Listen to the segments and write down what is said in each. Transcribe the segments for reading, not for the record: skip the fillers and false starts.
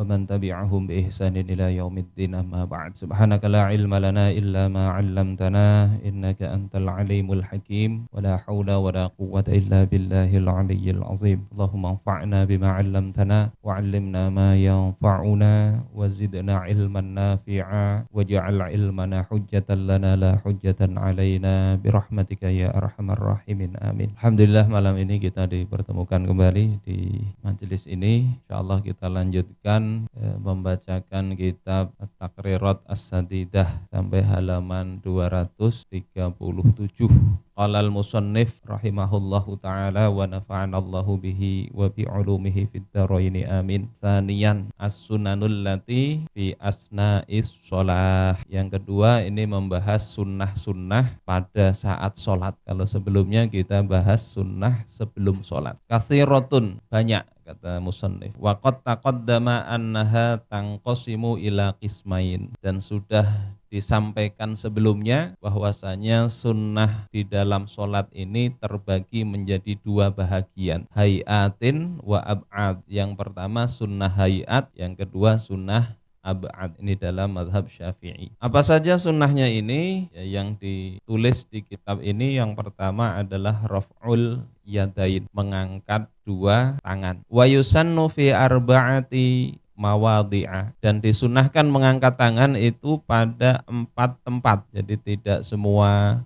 ومن تبعهم بإحسان إلى يوم الدين أما بعد سبحانك لا علم لنا إلا ما علمتنا إنك أنت العليم الحكيم ولا حول ولا قوة إلا بالله العلي العظيم اللهم انفعنا بما علمتنا وعلمنا ما ينفعنا وزدنا علما نافعا واجعل علمنا حجة لنا لا حجة علينا برحمتك يا أرحم الراحمين آمين. Alhamdulillah malam ini kita dipertemukan kembali di majelis ini. Insyaallah kita lanjutkan membacakan kitab At-Taqrirat As-Sadidah sampai halaman 237. Qala al-musannif rahimahullahu ta'ala wa nafa'anallahu bihi wa bi'ulumihi fid dharaini amin. Tsaniyan as-sunanul lati fi asna'is shalah. Yang kedua ini membahas sunnah-sunnah pada saat sholat. Kalau sebelumnya kita bahas sunnah sebelum sholat. Katsiratun, banyak kata musannif. Wa qad taqaddama annaha tanqasimu ila qismain, dan sudah disampaikan sebelumnya bahwasanya sunnah di dalam sholat ini terbagi menjadi dua bahagian, hayatin wa ab'ad. Yang pertama sunnah hayat, yang kedua sunnah ab'ad. Ini dalam mazhab Syafi'i. Apa saja sunnahnya ini? Yang ditulis di kitab ini yang pertama adalah raf'ul yadain, mengangkat dua tangan. Wa yusannu fi arba'ati mawadhi'ah, dan disunahkan mengangkat tangan itu pada 4 tempat. Jadi tidak semua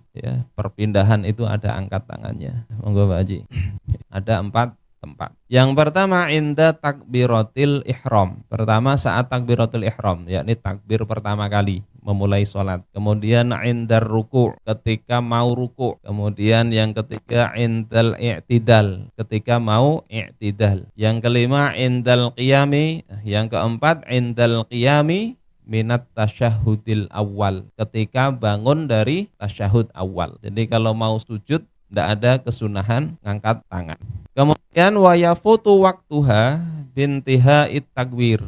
perpindahan itu ada angkat tangannya. Monggo Pak Haji. Ada 4 tempat. Yang pertama inda takbiratil ihram. Pertama saat takbiratul ihram, yakni takbir pertama kali memulai sholat. Kemudian indar ruku', ketika mau ruku'. Kemudian yang ketiga indal i'tidal, ketika mau i'tidal. Yang kelima indal qiyami. Yang keempat indal qiyami minat tasyahudil awal, ketika bangun dari tasyahud awal. Jadi kalau mau sujud tidak ada kesunahan ngangkat tangan. Kemudian wa yafutu waktuha bintiha'it takbir,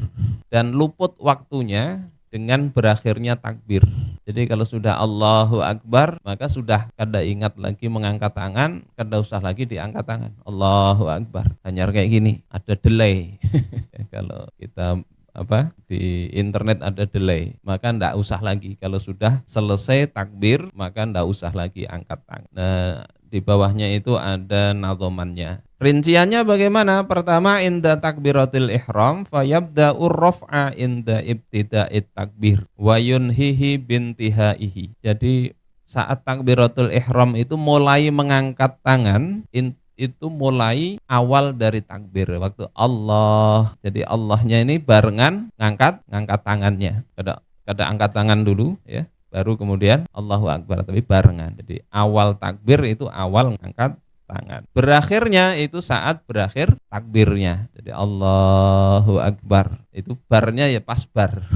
dan luput waktunya dengan berakhirnya takbir. Jadi kalau sudah Allahu Akbar, maka sudah kada ingat lagi mengangkat tangan, kada usah lagi diangkat tangan. Allahu Akbar. Hanya kayak gini, ada delay. Kalau kita di internet ada delay, maka ndak usah lagi. Kalau sudah selesai takbir, maka ndak usah lagi angkat tangan. Nah, di bawahnya itu ada nadhomannya. Rinciannya bagaimana? Pertama inda takbiratil ihram fayabda'ur raf'a inda ibtida'it takbir wa yunhihi bintihaihi. Jadi saat takbiratul ihram itu mulai mengangkat tangan, itu mulai awal dari takbir, waktu Allah. Jadi Allahnya ini barengan ngangkat tangannya. Kada angkat tangan dulu ya, baru kemudian Allahu Akbar, tapi barengan. Jadi awal takbir itu awal ngangkat tangan. Berakhirnya itu saat berakhir takbirnya. Jadi Allahu Akbar. Itu barnya ya pas bar.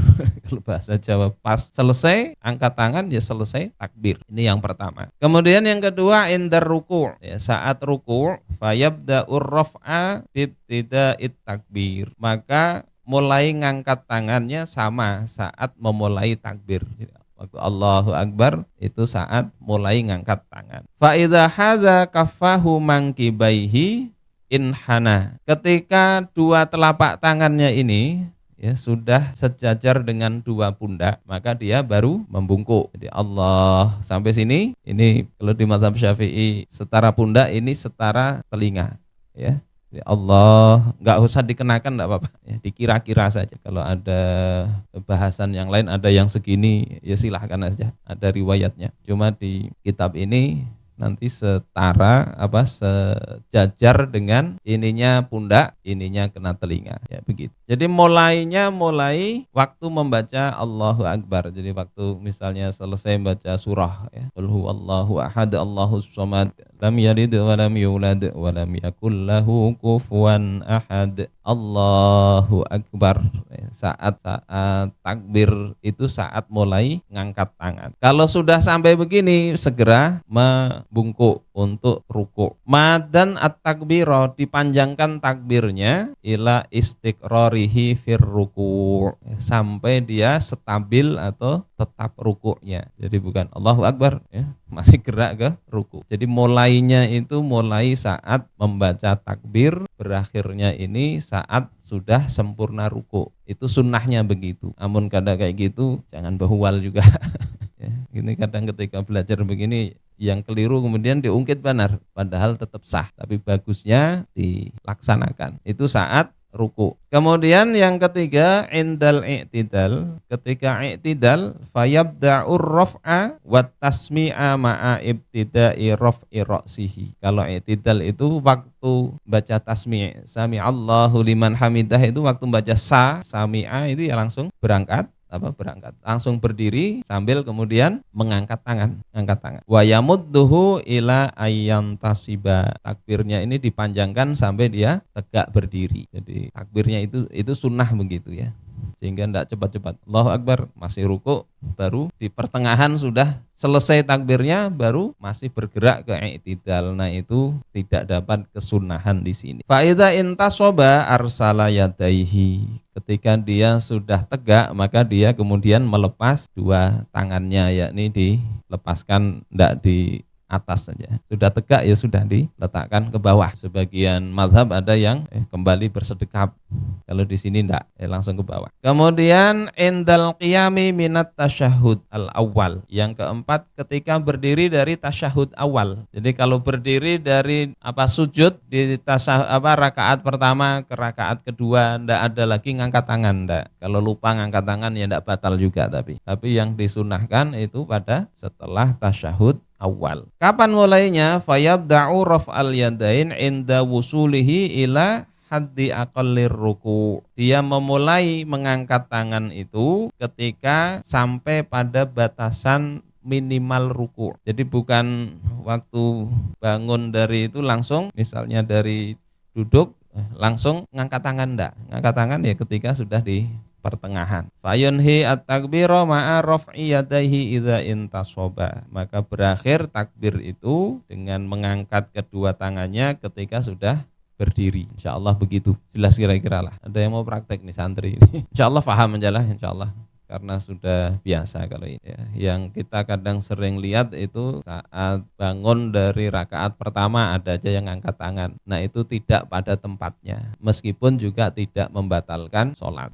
Kalau bahasa Jawa pas selesai angkat tangan ya selesai takbir. Ini yang pertama. Kemudian yang kedua indar ruku'. Ya, saat ruku' fayabda'ur raf'a bibtida'it takbir. Maka mulai ngangkat tangannya sama saat memulai takbir. Waktu Allahu Akbar itu saat mulai ngangkat tangan. Fa idza hadza kaffahu mankibaihi inhana. Ketika dua telapak tangannya ini sudah sejajar dengan dua pundak, maka dia baru membungkuk. Jadi Allah sampai sini, ini kalau di mazhab Syafi'i setara pundak, ini setara telinga ya. Allah nggak usah dikenakan, nggak apa-apa ya, dikira-kira saja. Kalau ada bahasan yang lain, ada yang segini ya silahkan aja, ada riwayatnya. Cuma di kitab ini nanti setara sejajar dengan ininya pundak, ininya kena telinga ya, begitu. Jadi mulai waktu membaca Allahu Akbar. Jadi waktu misalnya selesai membaca surah ya, Qul huwallahu ahad Allahus samad lam yalid wa lam yulad wa lam yakul lahu kufuwan ahad. Allahu Akbar. Saat takbir itu saat mulai ngangkat tangan. Kalau sudah sampai begini segera membungkuk untuk ruku'. Madan at-takbiro, dipanjangkan takbirnya ila istiqrarihi fir ruku', sampai dia stabil atau tetap rukuknya. Jadi bukan Allahu Akbar ya, masih gerak ke ruku'. Jadi mulainya itu mulai saat membaca takbir, berakhirnya ini saat sudah sempurna ruku. Itu sunnahnya begitu. Namun kadang kayak gitu jangan bahuwal juga. Ya, ini kadang ketika belajar begini yang keliru kemudian diungkit benar, padahal tetap sah. Tapi bagusnya dilaksanakan. Itu saat ruku. Kemudian yang ketiga indal i'tidal, ketika i'tidal fayabda'ur raf'a wat tasmi'a ma'a ibtida'i raf'i ra'sihi. Kalau i'tidal itu waktu baca tasmi' sami Allahu liman hamidah, itu waktu baca sami'a itu ya langsung berangkat langsung berdiri sambil kemudian mengangkat tangan, wa yamudduhu ila ayyam tasiba. Takbirnya ini dipanjangkan sampai dia tegak berdiri. Jadi takbirnya itu sunnah begitu ya, sehingga tidak cepat-cepat Allahu Akbar masih ruku, baru di pertengahan sudah selesai takbirnya baru masih bergerak ke i'tidal. Nah itu tidak dapat kesunahan di sini. Fa idza intasaba arsala yadaihi. Ketika dia sudah tegak maka dia kemudian melepas dua tangannya, yakni dilepaskan tidak di atas saja. Sudah tegak ya sudah diletakkan ke bawah. Sebagian mazhab ada yang kembali bersedekap. Kalau di sini enggak, langsung ke bawah. Kemudian indal qiyami minat tasyahud al-awwal. Yang keempat ketika berdiri dari tasyahud awal. Jadi kalau berdiri dari sujud di rakaat pertama ke rakaat kedua enggak ada lagi ngangkat tangan, enggak. Kalau lupa ngangkat tangan ya enggak batal juga, tapi yang disunahkan itu pada setelah tasyahud awal. Kapan mulainya? Fayabda'u raf'al yadain inda wusulihi ila haddi aqallir ruku. Dia memulai mengangkat tangan itu ketika sampai pada batasan minimal ruku. Jadi bukan waktu bangun dari itu langsung, misalnya dari duduk langsung ngangkat tangan, enggak. Ngangkat tangan ya ketika sudah di pertengahan. Fayunhi at-takbira ma'a raf'i yadaihi idza intasaba. Maka berakhir takbir itu dengan mengangkat kedua tangannya ketika sudah berdiri. Insyaallah begitu. Jelas kira-kira lah. Ada yang mau praktek nih santri ini. Insyaallah paham aja lah insyaallah. Karena sudah biasa kalau ini ya. Yang kita kadang sering lihat itu saat bangun dari rakaat pertama ada aja yang angkat tangan. Nah itu tidak pada tempatnya, meskipun juga tidak membatalkan sholat.